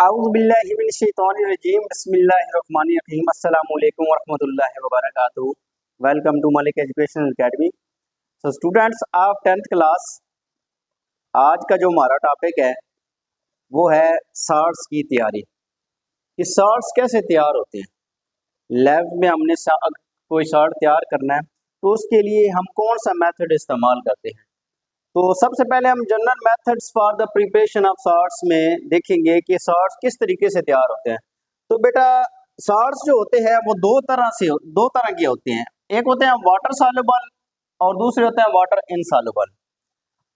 औज़ुबिल्लाहिमिनश्शैतानिर्रजीम बिस्मिल्लाहिर्रहमानिर्रहीम अस्सलामु अलैकुम वरहमतुल्लाहि वबरकातुहू। Welcome to Malik education academy. So students of 10th class, आज का जो हमारा टॉपिक है वो है शॉर्ट्स की तैयारी कि शॉर्ट्स कैसे तैयार होते हैं। लैब में हमने कोई शॉर्ट तैयार करना है तो उसके लिए हम कौन सा मेथड इस्तेमाल करते हैं। तो सबसे पहले हम general methods for the preparation of shorts में देखेंगे कि शॉर्ट्स किस तरीके से तैयार होते हैं। तो बेटा शॉर्ट्स जो होते हैं वो दो तरह के होते हैं। एक होते हैं वाटर सॉल्युबल और दूसरे होते हैं वाटर इनसॉल्युबल।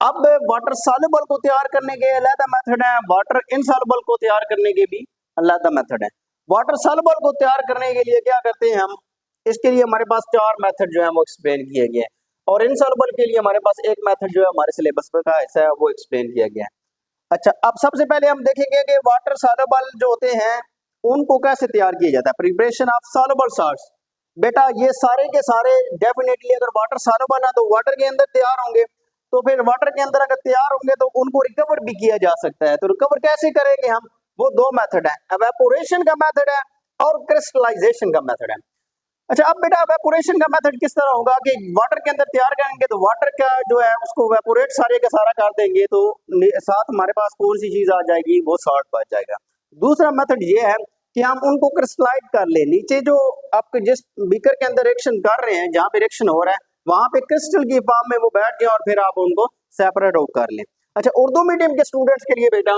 अब वाटर सॉल्युबल को तैयार करने के अलग मेथड है, वाटर इनसॉल्युबल को तैयार करने के भी अलग मेथड है। वाटर सॉल्युबल को तैयार करने के लिए क्या करते हैं हम, इसके लिए हमारे पास चार मेथड जो है वो एक्सप्लेन किए गए हैं और इनसॉल्युबल के लिए हमारे पास एक मेथड जो है हमारे सिलेबस का हिस्सा है वो एक्सप्लेन किया गया है। अच्छा, अब सबसे पहले हम देखेंगे कि वाटर सॉल्युबल जो होते हैं उनको कैसे तैयार किया जाता है। प्रिपरेशन ऑफ सॉल्युबल सॉल्ट्स, बेटा ये सारे के सारे डेफिनेटली अगर वाटर सॉल्युबल है तो वाटर के अंदर तैयार होंगे, तो फिर वाटर के अंदर अगर तैयार होंगे तो उनको रिकवर भी किया जा सकता है। तो रिकवर कैसे करेंगे हम, वो दो मेथड है, एवेपोरेशन का मेथड है और क्रिस्टलाइजेशन का मेथड है। अच्छा, अब बेटा वेपोरेशन का मेथड किस तरह होगा कि वाटर के अंदर तैयार करेंगे तो वाटर का जो है उसको वेपोरेट सारे का सारा कर देंगे तो साथ हमारे पास कौन सी चीज आ जाएगी, वो सॉल्ट बच जाएगा। दूसरा मेथड ये है कि हम उनको क्रिस्टलाइज कर ले, नीचे जो आपके जिस बीकर के अंदर रिएक्शन कर रहे हैं, जहाँ पे रिएक्शन हो रहा है वहां पे क्रिस्टल की फॉर्म में वो बैठ जाए और फिर आप उनको सेपरेट आउट कर लें। अच्छा, उर्दू मीडियम के स्टूडेंट्स के लिए बेटा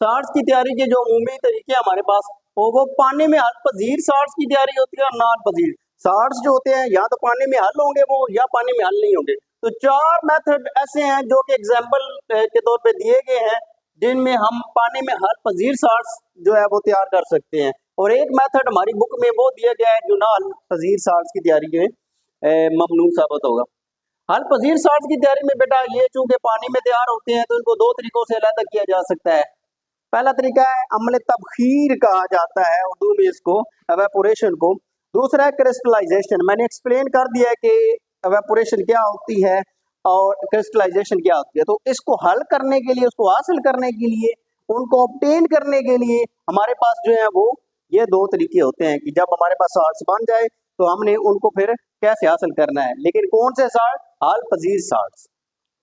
शॉर्ट्स की तैयारी के जो अमूमी तरीके हमारे पास वो पानी में हल पजीर शॉर्ट्स की तैयारी होती है और नान पजीर शॉर्ट्स जो होते हैं, या तो पानी में हल होंगे वो या पानी में हल नहीं होंगे। तो चार मेथड ऐसे हैं जो कि एग्जाम्पल के तौर पे दिए गए हैं जिनमें हम पानी में हल पजीर शॉर्ट्स जो है वो तैयार कर सकते हैं, और एक मेथड हमारी बुक में वो दिया गया है जो ना हल पजीर शॉर्ट्स की तैयारी में ममनू साबित होगा। हल पजीर शॉर्ट्स की तैयारी में बेटा ये चूंकि पानी में तैयार होते हैं तो इनको दो तरीकों से अलग किया जा सकता है। पहला तरीका है अम्ल तबखीर कहा जाता है उर्दू में इसको, एवेपोरेशन को। दूसरा है क्रिस्टलाइजेशन। मैंने एक्सप्लेन कर दिया है कि एवेपोरेशन क्या होती है और क्रिस्टलाइजेशन क्या होती है। तो इसको हल करने के लिए, उसको हासिल करने के लिए, उनको ऑब्टेन करने के लिए हमारे पास जो है वो ये दो तरीके होते हैं कि जब हमारे पास सॉल्ट्स बन जाए तो हमने उनको फिर कैसे हासिल करना है। लेकिन कौन से सॉल्ट, हल पजीर सॉल्ट्स।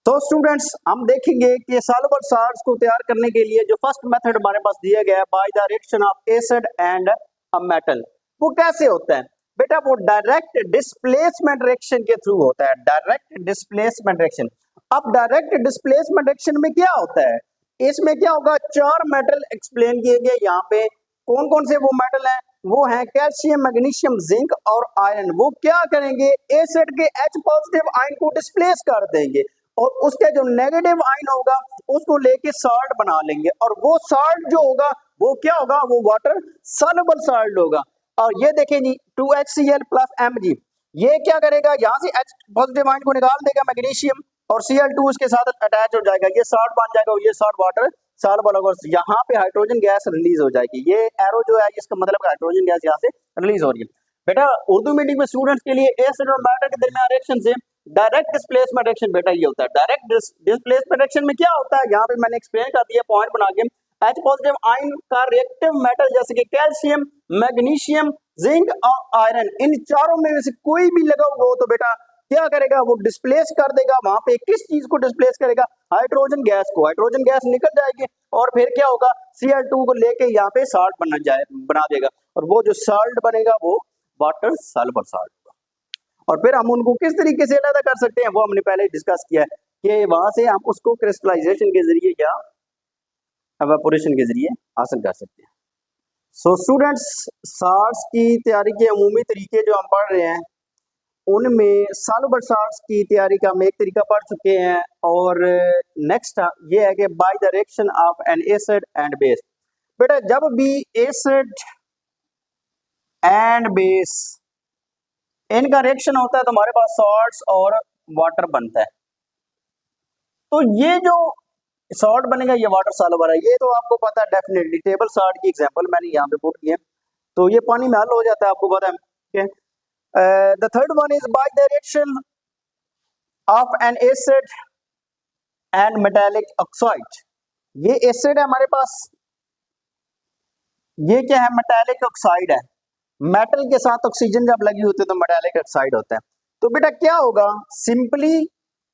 तो स्टूडेंट्स हम देखेंगे कि सॉल्युबल सॉल्ट्स को तैयार करने के लिए जो फर्स्ट मेथड हमारे पास दिया गया है by the reaction of acid and a metal, वो कैसे होता है बेटा, वो डायरेक्ट डिस्प्लेसमेंट रिएक्शन के थ्रू होता है। Direct displacement reaction. अब डायरेक्ट डिस्प्लेसमेंट रिएक्शन में क्या होता है, इसमें क्या होगा, चार मेटल एक्सप्लेन किए गए यहाँ पे। कौन कौन से वो मेटल हैं, वो है कैल्शियम, मैग्नीशियम, जिंक और आयरन। वो क्या करेंगे, एसिड के H पॉजिटिव आयन को डिस्प्लेस कर देंगे और उसके जो नेगेटिव आयन होगा उसको लेके सॉल्ट बना लेंगे, और वो सॉल्ट जो होगा वो क्या होगा, वो वाटर सॉल्युबल सॉल्ट होगा। और ये देखें जी 2HCl प्लस Mg, ये क्या करेगा, यहाँ से H पॉजिटिव आयन को निकाल देगा मैग्नीशियम और Cl2 उसके साथ अटैच हो जाएगा, ये सॉल्ट बन जाएगा और ये सॉल्ट वाटर सॉल्युबल होगा। यहाँ पे हाइड्रोजन गैस रिलीज हो जाएगी, ये एरो जो है इसका मतलब हाइड्रोजन गैस यहाँ से रिलीज हो रही है। बेटा उर्दू मीडियम में स्टूडेंट्स के लिए एसिड और मैटर के दरमियान रिएक्शन से डायरेक्ट डिस्प्लेसमेंट रिएक्शन बेटा ये होता है। डायरेक्ट डिस्प्लेसमेंट रिएक्शन में क्या होता है, यहाँ पे मैंने एक्सप्लेन कर दिया पॉइंट बना के। H पॉजिटिव आयन का रिएक्टिव मेटल जैसे कि कैल्शियम, मैग्नीशियम, जिंक और आयरन, इन चारों में से कोई भी लगा हुआ हो तो बेटा क्या करेगा, वो डिस्प्लेस कर देगा। वहां पे किस चीज को डिस्प्लेस करेगा, हाइड्रोजन गैस को। हाइड्रोजन गैस निकल जाएगी और फिर क्या होगा, Cl2 को लेके यहाँ पे साल्ट बना देगा, और वो जो साल्ट बनेगा वो वाटर सॉल्युबल साल्ट। और फिर हम उनको किस तरीके से अलग कर सकते हैं वो हमने पहले डिस्कस किया है कि वहां से हम उसको क्रिस्टलाइजेशन के जरिए या एवेपोरेशन के जरिए हासिल कर सकते हैं। सो स्टूडेंट्स, सॉल्ट्स की तैयारी के अमूमी तरीके जो हम पढ़ रहे हैं उनमें सॉल्युबल सॉल्ट्स की तैयारी का हम एक तरीका पढ़ चुके हैं, और नेक्स्ट ये है कि by the reaction of N acid and base. बेटा जब भी एसिड एंड बेस इनका रिएक्शन होता है तो हमारे पास सॉल्ट्स और वाटर बनता है। तो ये जो सॉल्ट बनेगा ये वाटर सॉल्युबल है, ये तो आपको पता है डेफिनेटली। टेबल सॉल्ट की एग्जांपल मैंने यहाँ पे पुट की है, तो ये पानी में हल हो जाता है, आपको पता है। The third one is by the reaction of N acid and metallic oxide. ये एसिड है हमारे पास ये क्या है, मेटालिक ऑक्साइड है। मेटल के साथ ऑक्सीजन जब लगी होती है तो मेटालिक ऑक्साइड होता है। तो बेटा क्या होगा, सिंपली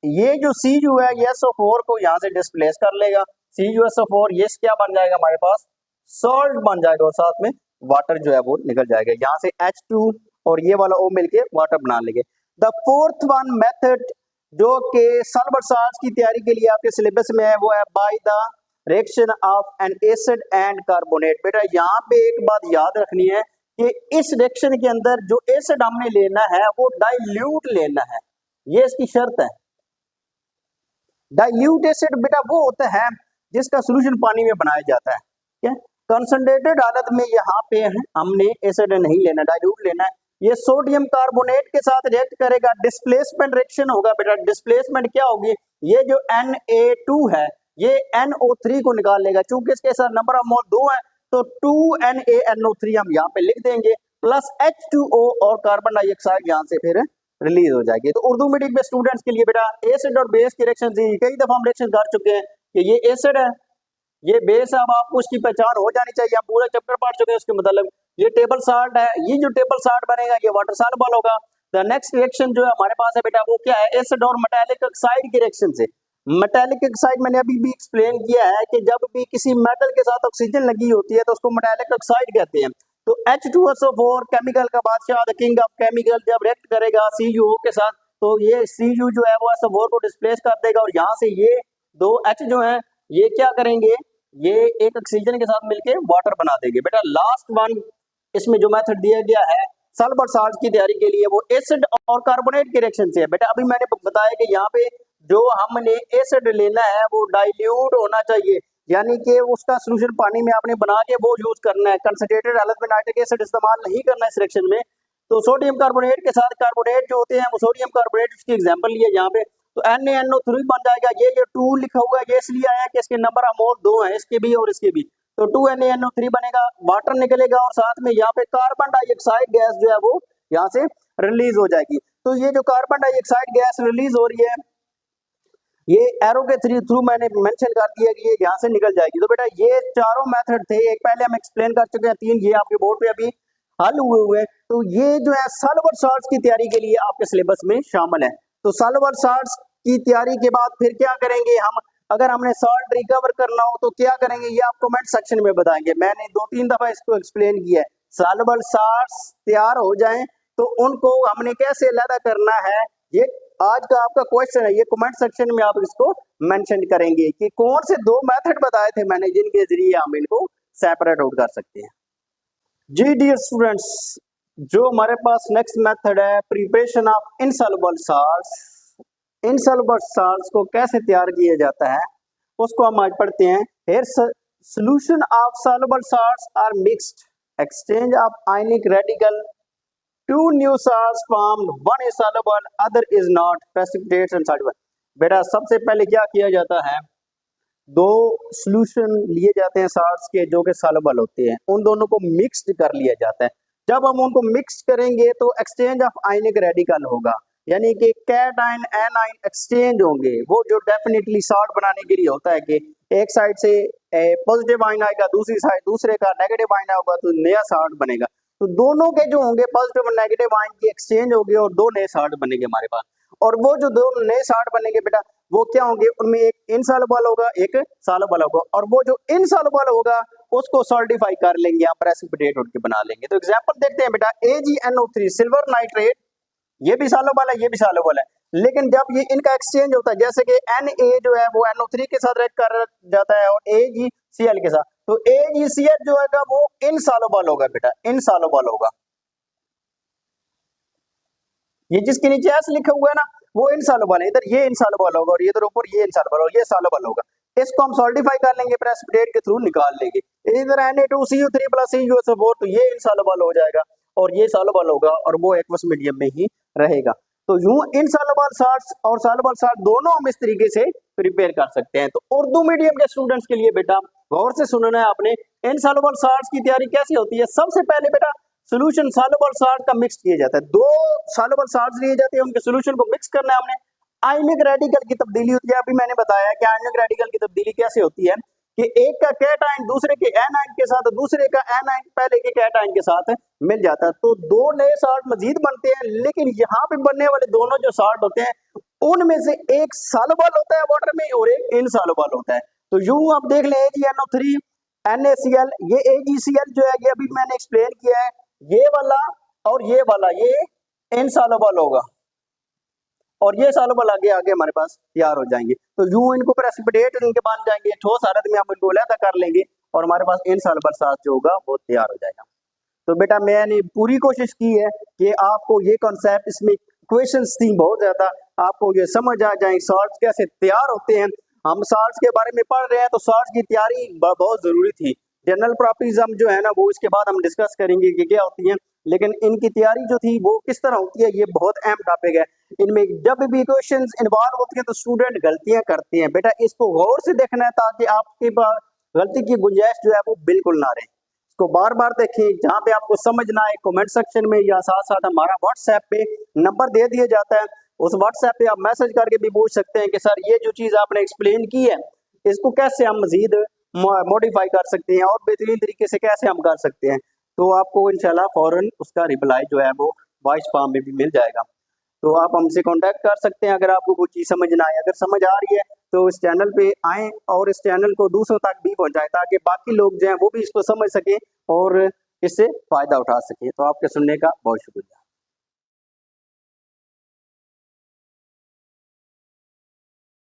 ये जो Cu है ये SO4 को यहाँ से डिस्प्लेस कर लेगा। CuSO4 ये क्या बन जाएगा हमारे पास, सॉल्ट बन जाएगा, और साथ में वाटर जो है वो निकल जाएगा। यहाँ से H2 और ये वाला O मिलके वाटर बना लेंगे। द फोर्थ वन मेथड जो कि सल्फर साल्ट्स की तैयारी के लिए आपके सिलेबस में है वो है by the reaction of N acid and carbonate. बेटा यहाँ पे एक बात याद रखनी है कि इस रिएक्शन के अंदर जो एसिड हमने लेना है वो डाइल्यूट लेना है, ये इसकी शर्त है। डाइल्यूट एसिड बेटा वो होता है जिसका सोल्यूशन पानी में बनाया जाता है, क्या कंसंट्रेटेड हालत में यहाँ पे हमने एसिड नहीं लेना, डाइल्यूट लेना है। ये सोडियम कार्बोनेट के साथ रिएक्ट करेगा, डिस्प्लेसमेंट रिएक्शन होगा। बेटा डिस्प्लेसमेंट क्या होगी, ये जो Na2 है ये NO3 को निकाल लेगा। चूंकि इसके साथ नंबर ऑफ मोल 2 है तो 2NaNO3 हम यहाँ पे लिख देंगे, प्लस H2O और कार्बन डाइऑक्साइड यहाँ से फिर रिलीज हो जाएगी। तो उर्दू मीडियम के स्टूडेंट्स के लिए बेटा एसिड और बेस की रिएक्शन कई दफा हम रिएक्शन कर चुके हैं कि ये एसिड है, ये बेस है। अब आपको उसकी पहचान हो जानी चाहिए, हम पूरा चैप्टर पढ़ चुके हैं उसके मतलब। ये टेबल साल्ट है, ये जो टेबल साल्ट बनेगा ये वाटर सॉल्युबल होगा। द नेक्स्ट रिएक्शन जो है हमारे पास है बेटा वो क्या है, एसिड और मेटालिक ऑक्साइड की रिएक्शन से। मेटालिक ऑक्साइड मैंने अभी भी एक्सप्लेन किया है कि जब भी किसी मेटल के साथ ऑक्सीजन लगी होती है तो उसको मेटालिक ऑक्साइड कहते हैं। तो H2SO4 केमिकल का बादशाह, द किंग ऑफ केमिकल, जब रिएक्ट करेगा Cu के साथ तो ये Cu जो है वो SO4 को डिस्प्लेस कर देगा, और यहाँ से ये दो H जो है ये क्या करेंगे, ये एक ऑक्सीजन के साथ मिलके वाटर बना देंगे। बेटा लास्ट वन इसमें जो मेथड दिया गया है सल्फर साल्ट की तैयारी के लिए वो एसिड और कार्बोनेट के रिएक्शन से है। बेटा अभी मैंने बताया कि यहाँ पे जो हमने एसिड लेना है वो डाइल्यूट होना चाहिए, यानी कि उसका सोल्यूशन पानी में आपने बना के वो यूज करना है। कंसंट्रेटेड हालत में नाइट्रिक एसिड इस्तेमाल नहीं करना है इस रिएक्शन में। तो सोडियम कार्बोनेट के साथ कार्बोनेट जो होते हैं वो सोडियम कार्बोनेट, उसकी एग्जांपल लिया यहाँ पे, तो NaNO3 बन जाएगा। ये जो 2 लिखा हुआ है ये इसलिए आया कि इसके नंबर ऑफ मोल 2 हैं, इसके भी और इसके भी। तो 2NaNO3 बनेगा, वाटर निकलेगा, और साथ में यहाँ पे कार्बन डाइऑक्साइड गैस जो है वो यहाँ से रिलीज हो जाएगी। तो ये जो कार्बन डाइऑक्साइड गैस रिलीज हो रही है ये एरो के थ्रू मैंने मेंशन कर दिया कि ये यहाँ से निकल जाएगी। तो बेटा ये चारों मेथड थे, एक पहले हम एक्सप्लेन कर चुके हैं, 3 ये आपके बोर्ड पे अभी हल हुए। तो ये जो है सल्फर साल्ट्स की तैयारी के लिए आपके सिलेबस में शामिल है। तो सल्फर साल्ट्स की तैयारी के बाद फिर क्या करेंगे हम, अगर हमने सॉल्ट रिकवर करना हो तो क्या करेंगे ये आप कमेंट सेक्शन में बताएंगे। मैंने 2-3 दफा इसको एक्सप्लेन किया है। सल्फर साल्ट्स तैयार हो जाएं तो उनको हमने कैसे अलग करना है, ये आज का आपका क्वेश्चन है। ये कमेंट सेक्शन में आप इसको मेंशन करेंगे कि कौन से 2 मेथड बताए थे मैंने जिनके जरिए हम इनको सेपरेट आउट कर सकते हैं। जी डियर स्टूडेंट्स, जो हमारे पास नेक्स्ट मेथड है preparation of insoluble salts. Insoluble salts को कैसे तैयार किया जाता है उसको हम आज पढ़ते हैं। Here solution of soluble salts are mixed, exchange of ionic radical, 2 new salts formed, one is soluble, other is not, precipitates and soluble। बेटा सबसे पहले क्या किया जाता है, 2 सॉल्यूशन लिए जाते हैं साल्ट्स के जो कि सॉल्युबल होते हैं, उन दोनों को मिक्स्ड कर लिया जाता है। जब हम उनको मिक्स करेंगे तो एक्सचेंज ऑफ आयनिक रेडिकल होगा, यानी कि कैटायन एनायन एक्सचेंज होंगे। वो जो डेफिनेटली साल्ट बनाने के लिए होता है कि एक साइड से पॉजिटिव आयन आएगा, दूसरी साइड दूसरे का नेगेटिव आयन होगा तो नया साल्ट बनेगा। तो दोनों के जो होंगे पॉजिटिव और नेगेटिव आयन की एक्सचेंज होगी और 2 नए साल्ट बनेंगे हमारे पास। और वो जो 2 नए साल्ट बनेंगे बेटा वो क्या होंगे, उनमें एक इनसॉल्युबल होगा एक सॉल्युबल होगा, और वो जो इनसॉल्युबल होगा उसको सॉल्टिफाई कर लेंगे, आप प्रेसिपिटेट उनके बना लेंगे। तो एग्जांपल देखते हैं बेटा, AgNO3 सिल्वर नाइट्रेट, ये भी सॉल्युबल है ये भी सॉल्युबल है, लेकिन जब ये इनका एक्सचेंज होता है जैसे कि Na जो है वो NO3 के साथ रिएक्ट कर जाता है और AgCl के साथ, तो AgCl जो है वो इनसॉल्युबल होगा बेटा, इनसॉल्युबल होगा। ये जिसके नीचे एस लिखा हुआ है ना वो इनसॉल्युबल है, इधर ये इनसॉल्युबल होगा और इधर ऊपर ये इनसॉल्युबल और ये सॉल्युबल होगा। इसको हम सॉल्टिफाई कर लेंगे, प्रेसिपिटेट के थ्रू निकाल लेंगे। इधर Na2CO3 + CuSO4 तो ये इनसॉल्युबल हो जाएगा और ये सॉल्युबल होगा और वो एक्वस मीडियम में ही रहेगा। तो यूं इनसॉल्युबल साल्ट्स और सॉल्युबल साल्ट दोनों हम इस तरीके से प्रिपेयर कर सकते हैं। तो उर्दू मीडियम के स्टूडेंट्स के लिए बेटा गौर से सुनना है आपने, इनसॉल्युबल साल्ट्स की तैयारी कैसे होती है। सबसे पहले बेटा सोल्यूशन सॉल्युबल साल्ट का मिक्स किया जाता है, 2 सॉल्युबल साल्ट्स लिए जाते हैं, उनके सोल्यूशन को मिक्स करना है हमने। आयनिक रेडिकल की तब्दीली होती है, अभी मैंने बताया कि आयनिक रेडिकल की तब्दीली कैसे होती है कि एक का कैटाइन दूसरे के एनाइन के साथ, दूसरे का एनाइन पहले के कैटाइन के साथ मिल जाता है, तो दो नए साल्ट मजीद बनते हैं। लेकिन यहाँ पे बनने वाले दोनों जो साल्ट होते हैं उनमें से एक सॉल्युबल होता है वाटर में और एक इनसॉल्युबल होता है। तो यूं आप देख लें AgNO3 NaCl, ये AgCl जो है ये अभी मैंने एक्सप्लेन किया है, ये वाला और ये वाला ये इनसॉल्युबल होगा और ये सॉल्युबल आगे आगे हमारे पास तैयार हो जाएंगे। तो यूं इनको प्रेसिपिटेट इनके बन जाएंगे, ठोस हालत में हम इनको अलग कर लेंगे और हमारे पास इनसॉल्युबल साथ जो होगा वो तैयार हो जाएगा। तो बेटा मैंने पूरी कोशिश की है कि आपको ये कॉन्सेप्ट, इसमें क्वेश्चंस थी बहुत ज्यादा, आपको ये समझ आ जाए सॉल्ट्स कैसे तैयार होते हैं। हम सॉल्ट्स के बारे में पढ़ रहे हैं तो सॉल्ट्स की तैयारी बहुत जरूरी थी। जनरल प्रॉपर्टीज हम जो है ना वो इसके बाद हम डिस्कस करेंगे कि क्या होती हैं, लेकिन इनकी तैयारी जो थी वो किस तरह होती है ये बहुत अहम टॉपिक है। इनमें जब भी क्वेश्चंस इन्वॉल्व होते हैं तो स्टूडेंट गलतियां करते हैं। बेटा इसको गौर से देखना है ताकि आपके पास गलती की गुंजाइश जो है वो बिल्कुल ना रहे। इसको बार बार देखें, जहाँ पे आपको समझ ना आए कमेंट सेक्शन में या साथ साथ हमारा व्हाट्सएप पे नंबर दे दिया जाता है, उस व्हाट्सएप पे आप मैसेज करके भी पूछ सकते हैं कि सर ये जो चीज आपने एक्सप्लेन की है इसको कैसे हम मजीद मॉडिफाई कर सकते हैं और बेहतरीन तरीके से कैसे हम कर सकते हैं। तो आपको इंशाल्लाह फौरन उसका रिप्लाई जो है वो वॉइस फॉर्म में भी मिल जाएगा। तो आप हमसे कांटेक्ट कर सकते हैं अगर आपको कोई चीज़ समझ ना आए। अगर समझ आ रही है तो इस चैनल पे आएँ और इस चैनल को दूसरों तक भी पहुंचाएं ताकि बाकी लोग जो हैं वो भी इसको समझ सकें और इससे फ़ायदा उठा सकें। तो आपके सुनने का बहुत शुक्रिया।